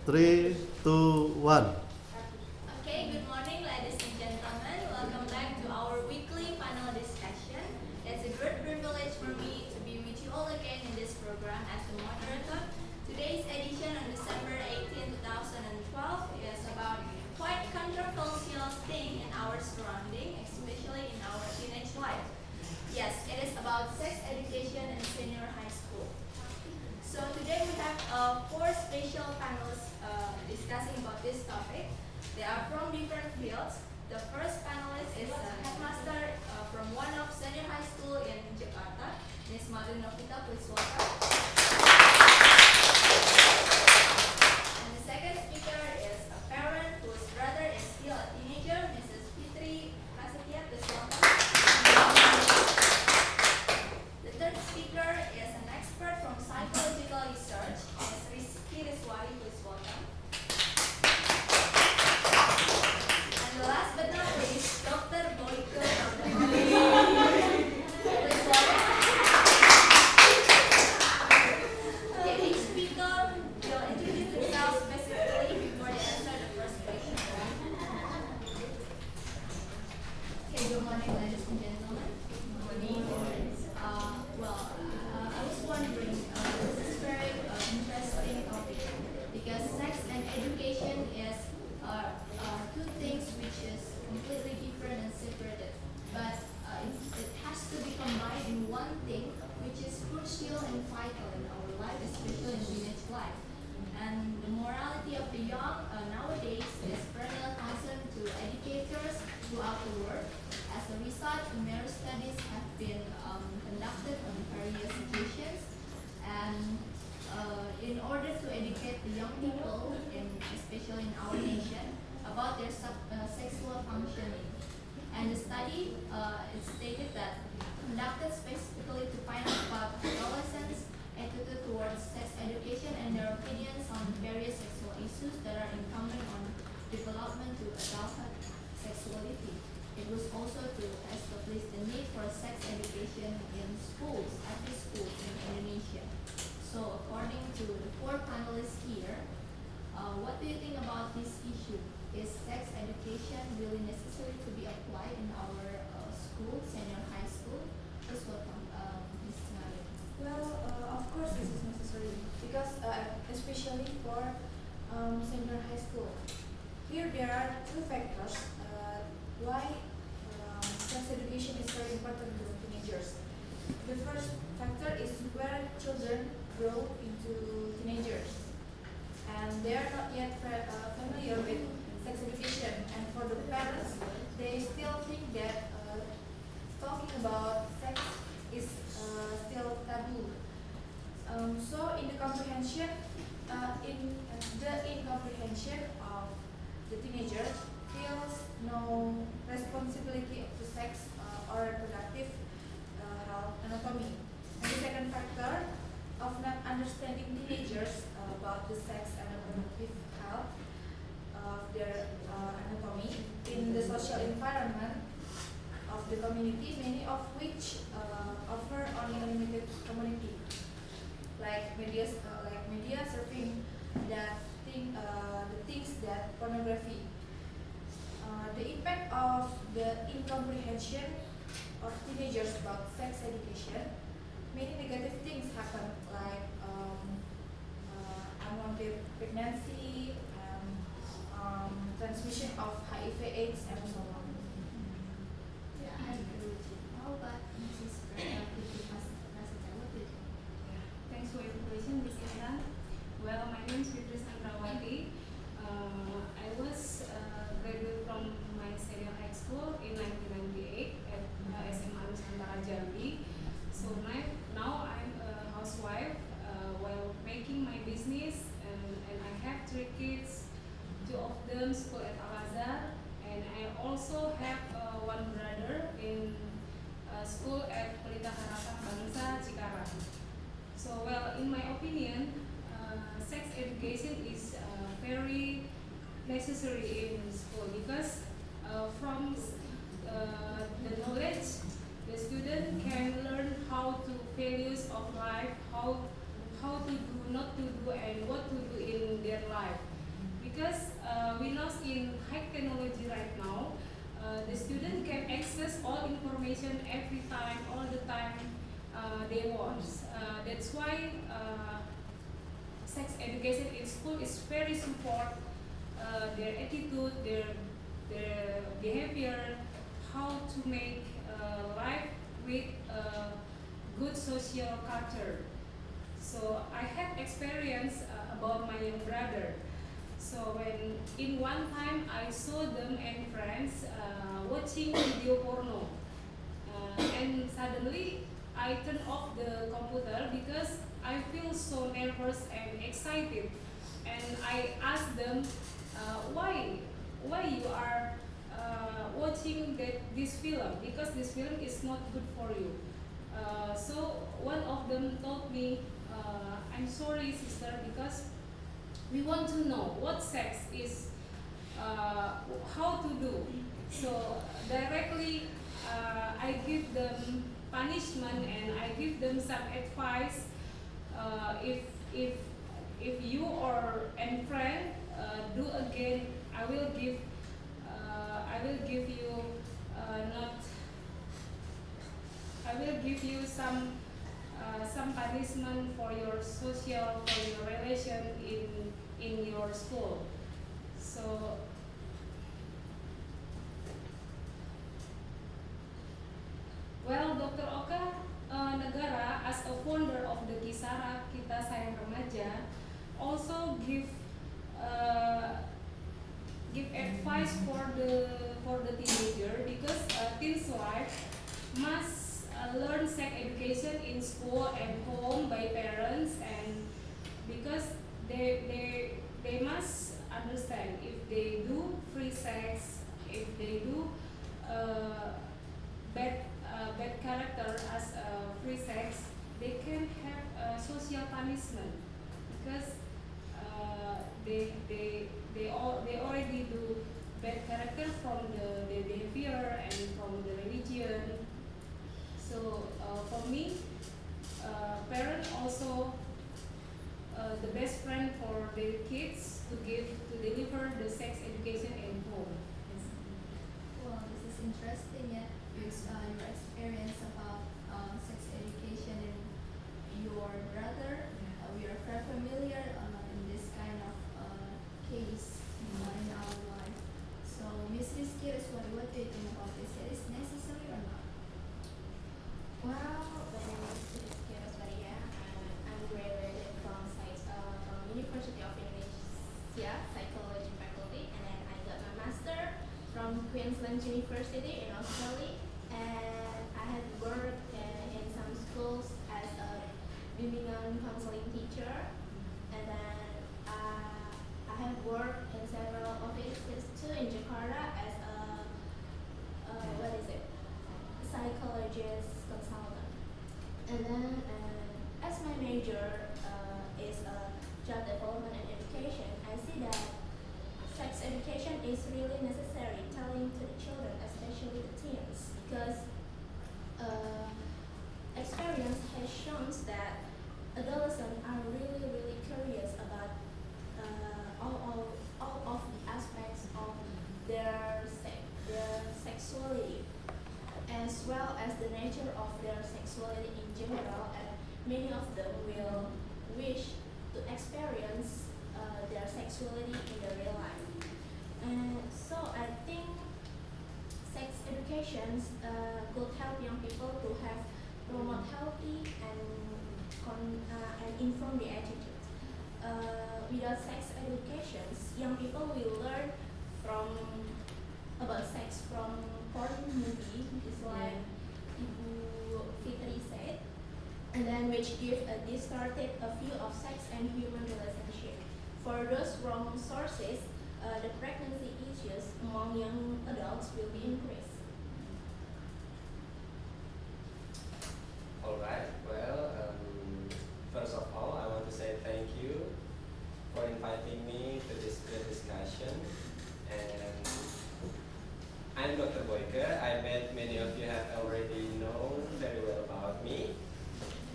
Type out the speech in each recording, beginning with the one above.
3, 2, 1. Okay, good morning, ladies and gentlemen. Welcome back to our weekly panel discussion. It's a great privilege for me to be with you all again in this program as the moderator. Today's edition on December 18, 2012 is about quite controversial thing in our surrounding, especially in our teenage life. Yes, it is about sex education in senior high school. So today we have four special panelists discussing about this topic. They are from different fields. The first panelist is a headmaster from one of senior high school in Jakarta, Ms. Madri Novita, please welcome. And the second speaker is a parent whose brother is still a teenager, Mrs. Fitri Prasetya, please welcome. The third speaker is an expert from psychological research, Ms. Rizky Rizwari, please welcome. And the last but not least, Dr. Boyke Nandri. Please welcome. Okay, each speaker will introduce themselves specifically before they answer the first question. Okay, good morning, ladies and gentlemen. Good morning. I was wondering, this is very interesting topic because sex and education is two things which is completely different and separated, but it has to be combined in one thing which is crucial and vital in our life, especially in teenage life. And the morality of the young nowadays is perennial concern to educators throughout the world. As a result, numerous studies have been conducted on various situations, and in order to educate the young people, especially in our nation, about their sexual functioning. And the study it stated that conducted specifically to find out about adolescents' attitude towards sex education and their opinions on various sexual issues that are incumbent on development to adulthood sexuality. It was also to establish the need for sex education in schools, every school in Indonesia. So according to the four panelists here, what do you think about this issue? Is sex education really necessary to be applied in our school, senior high school? Please welcome, Ms. Mary. Well, of course this is necessary because especially for senior high school. Here there are two factors why sex education is very important to teenagers. The first factor is where children grow into teenagers and they are not yet familiar with sex education, and for the parents they still think that talking about sex is still taboo. So in the comprehension, incomprehension of the teenager feels no responsibility of the sex or reproductive health anatomy. And the second factor of not understanding teenagers about the sex and reproductive health of their anatomy in the social environment of the community, many of which offer only a limited community, like media surfing that the things that pornography. The impact of the incomprehension of teenagers about sex education, many negative things happen like unwanted pregnancy, transmission of HIV/AIDS, and so on. Yeah, I agree with you. How about Mrs. Fitri Prasetya? What do you think? Thanks for your invitation, Ms. Intan. Well, my name is Fitri Sandrawati. I was graduate from my senior high school in 1998 at SMA Nusantara Jambi. So now I'm a housewife while making my business, and I have 3 kids. 2 of them school at Al-Azhar, and I also have one brother in school at Pelita Harapan Bangsa Cikarang. So, well, in my opinion, sex education is very necessary in school because from the knowledge, the student can learn how to values of life, how to do, not to do, and what to do in their life. high technology right now. The student can access all information every time, all the time they want. That's why sex education in school is very support their attitude, their behavior, how to make life with good social culture. So I had experience about my young brother. So when in one time I saw them and friends watching video porno, and suddenly I turned off the computer because I feel so nervous and excited, and I asked them why you are watching this film, because this film is not good for you. So one of them told me, I'm sorry sister, because we want to know what sex is, how to do. So directly I give them punishment and I give them some advice. If you or any friend do again, I will give you not. I will give you some punishment for your social, for your relation in your school. So well, Dr. Oka Negara, as a founder of the Kisara Kita Sayang Remaja, also give advice for the teenager, because teens life must learn sex education in school and home by parents, and because they must understand if they do free sex, if they do bad character as free sex, they can have social punishment, because they already do bad character from the behavior and from the religion. So for me, parents also the best friend for their kids to deliver the sex education in home. Well, this is interesting, yeah. Your experience about sex education in your brother. We are very familiar in this kind of case in our life. So, Miss Rizky, what do you think about this? Is it necessary or not? Well, my name is Rizky Rosmaria. I'm graduated from University of Indonesia Psychology faculty, and then I got my master from Queensland University in Australia, and I had worked in some schools as a bimbingan counseling teacher, and then I have worked in several offices too in Jakarta as a psychologist consultant. And then as my major is child development and education, I see that sex education is really necessary telling to the children, especially the teens, because experience has shown that adolescents are really curious about all of the aspects of their sexuality, as well as the nature of their sexuality in general, and many of them will wish to experience their sexuality in their real life. And so I think sex education could help young people to have promote healthy and inform the attitude. Without sex education, young people will learn about sex from porn movie, just like Ibu Fitri said, and then which give a distorted view of sex and human relationship. For those wrong sources, the pregnancy issues among young adults will be increased. Alright, well, first of all, I want to say thank you for inviting me to this great discussion. And I'm Dr. Boyke. I bet many of you have already known very well about me.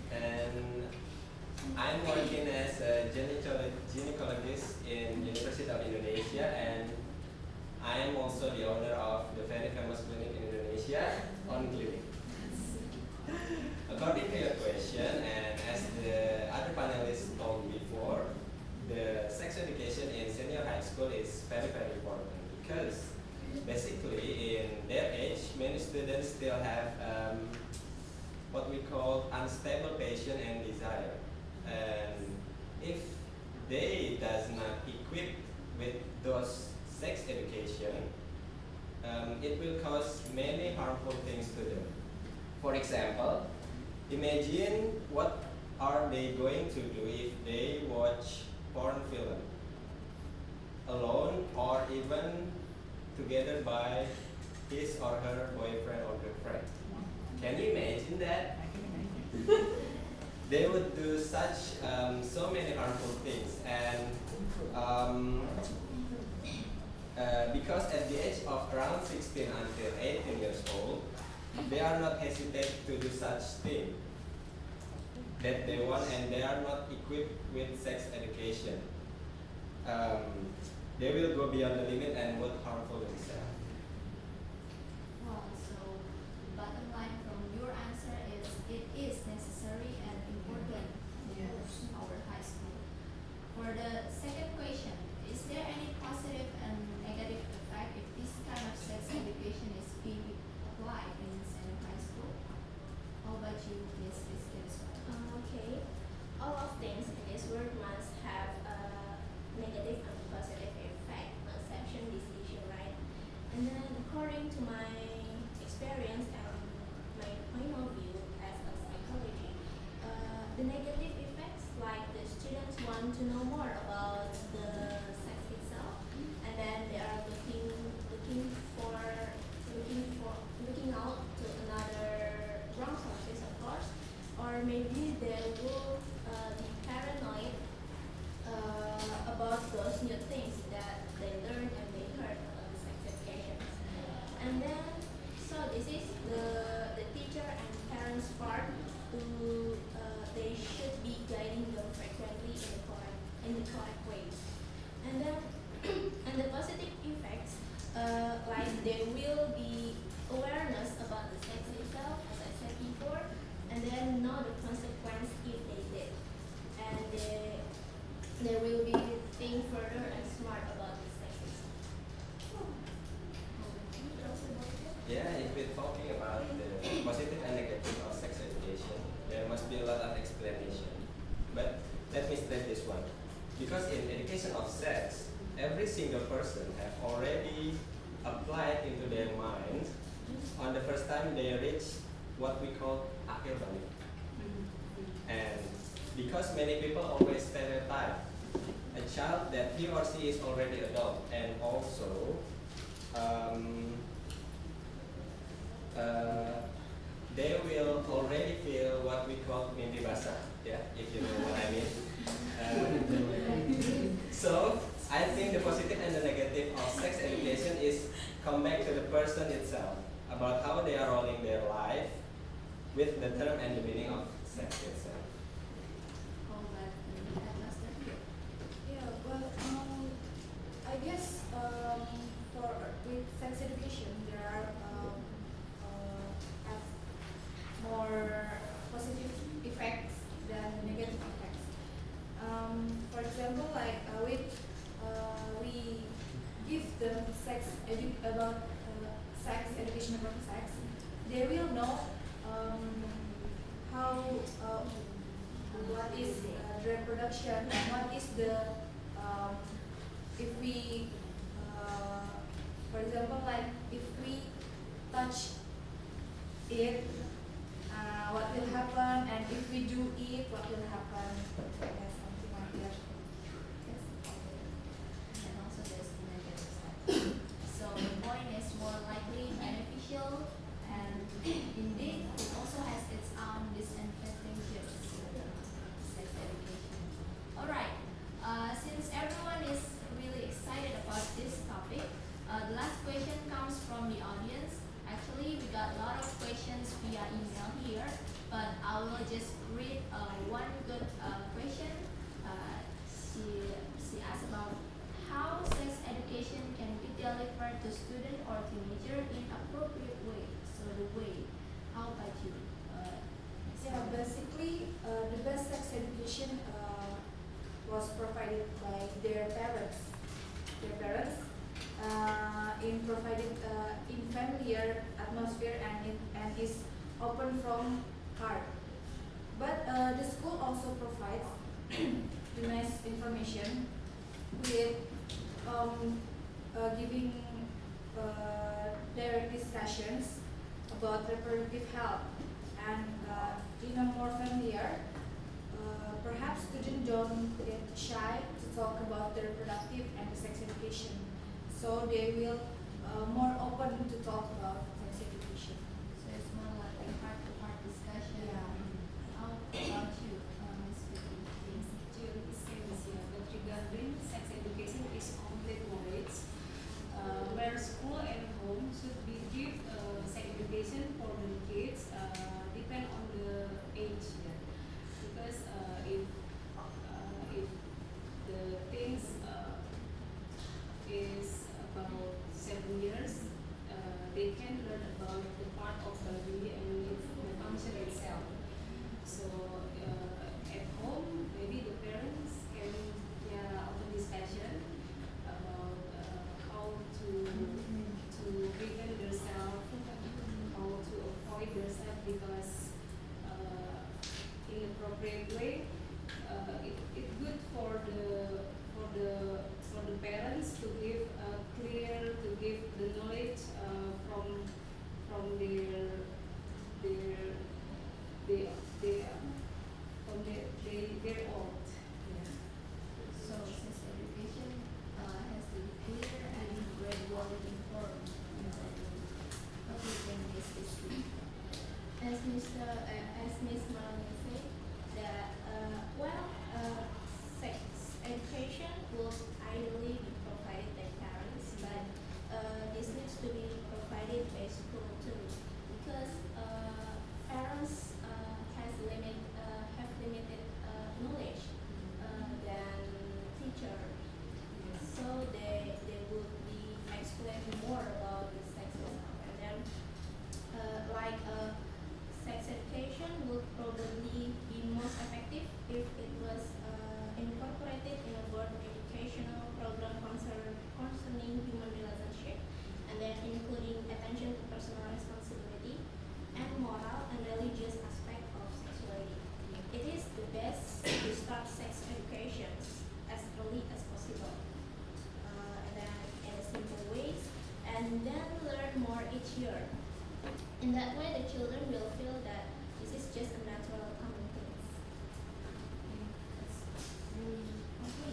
And I'm working as a gynecologist in University of Indonesia, and I am also the owner of the very famous clinic in Indonesia, On Clinic. According to your question, and as the other panelists told before, the sex education in senior high school is very, very important because basically in their age, many students still have what we call unstable passion and desire. And if they does not equip with those sex education, it will cause many harmful things to them. For example, imagine what are they going to do if they watch porn film alone or even together by his or her boyfriend or girlfriend. Can you imagine that? They would do such so many harmful things, and because at the age of around 16 until 18 years old, they are not hesitate to do such thing that they want, and they are not equipped with sex education. They will go beyond the limit and would harmful themselves. Well, so bottom line from your answer is it is necessary and important for our high school. For the second question, is there any positive and negative effect if this kind of sex education is being applied in senior high school? How about you, Miss Rizky? Okay. All of things in this world must have a negative and positive effect on perception this issue, right? And then according to my experience and my point of view as a psychology, the negative effects like the students want to know more about the sex itself, and then they are looking out to another wrong sources, of course, or maybe they will be paranoid about those new things that they learned and they heard about the sex education. And then, so this is the teacher and parents' part to they should be guiding them frequently in the correct ways. And then, and the positive effects, like there will be awareness about the sex itself, as I said before, and then know the consequence if they did. And they will be think further and smart about the sex itself. Yeah, if we're talking about the positive and negative of sex education, there must be a lot of explanation. But let me state this one. Because in education of sex, every single person have already applied into their mind on the first time they reach what we call akhir balik. And because many people always stereotype a child that he or she is already adult, and also they will already feel what we call mimpi basah, yeah, if you know what I mean. So I think the positive and the negative of sex education is come back to the person itself, about how they are rolling their life with the term and the meaning of sex itself. How about the Master? Yeah, well, I guess for with sex education there are have more positive effects than negative effects. For example, like we give them about sex education about sex, they will know how what is reproduction and what is the if we for example, like if we touch it, what will happen, and if we do it, what will happen. Yeah, something like that. And also there's the negative side. So the point is more likely beneficial, and indeed it also has its own disadvantages. Sex education. Alright, since everyone is really excited about this topic, the last question comes from the audience. Actually, we got a lot of questions via email here, but I will just read one good question the student or teenager in appropriate way. So the way. How about you? Yeah, basically, the best sex education was provided by their parents. Their parents in provided in familiar atmosphere and is open from heart. But the school also provides the nice information with giving direct discussions about reproductive health and in a more familiar, perhaps students don't get shy to talk about their reproductive and sex education, so they will more open to talk about sex education. So it's more like a heart-to-heart discussion. Yeah. How about you, Ms. Vicky? Please. During the same year, but regarding sex education is complete knowledge, where school and home should be give sex education for the kids, depend on the age. Yeah. Because if the things is about 7 years, they can learn about the part of body and its the function itself. So at home, maybe the parents can open discussion about how to prevent themselves, how to avoid themselves, because in appropriate way, it's good for the parents to give clear, to give the knowledge from their old. Yeah. So sex education has to be clear and gradually informed. What do you think this is? As Ms. Melanie said, that sex education will ideally be provided by parents, but this needs to be provided by school too, because parents have limited knowledge than teacher, so they would be explaining more about the sex stuff, and then sex education would probably be most effective if it was incorporated in a board educational program concerning human relationship, and then including attention to personal responsibility and moral and religious aspect of sexuality. It is the best to start sex education as early as possible, and then in simple ways, and then learn more each year. In that way, the children will feel that this is just a natural common thing. Okay.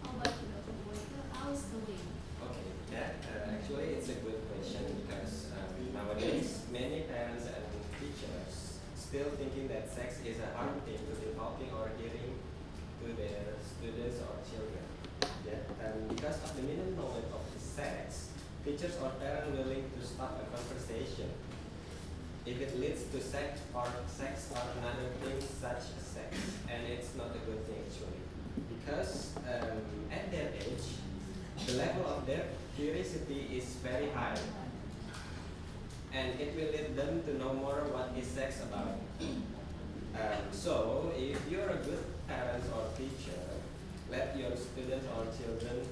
How about you, Dr. Boyka? How's the way? Okay, actually it's a good question because nowadays many parents and teachers still thinking that sex is a hard thing to developing or giving to their students or children. Yeah, and because of the minimum knowledge of the sex, teachers or parents willing to start a conversation if it leads to sex or another thing such as sex, and it's not a good thing actually, because at their age the level of their curiosity is very high, and it will lead them to know more what is sex about. So if you're a good parent or teacher, let your students or children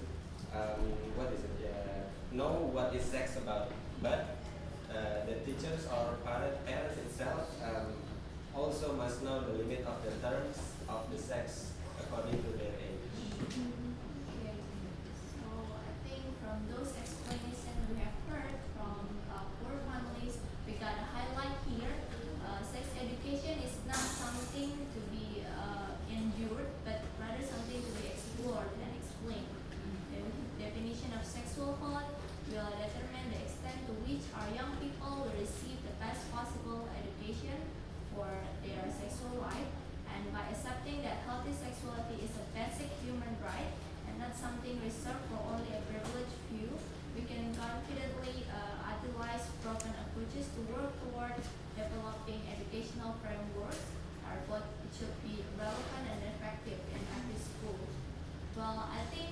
know what is sex about. But the teachers or parents itself also must know the limit of the terms of the sex according to their age. Okay. So I think from those explanations we have heard from poor families, we got a highlight here. Sex education is not something to be endured, but rather something to be explored and explained. The definition of sexual health will determine the extent to which our young people will receive the best possible education for their sexual life, and by accepting that healthy sexuality is a basic human right and not something reserved for only a privileged few, we can confidently utilize proven approaches to work toward developing educational frameworks both it should be relevant and effective in every school. Well, I think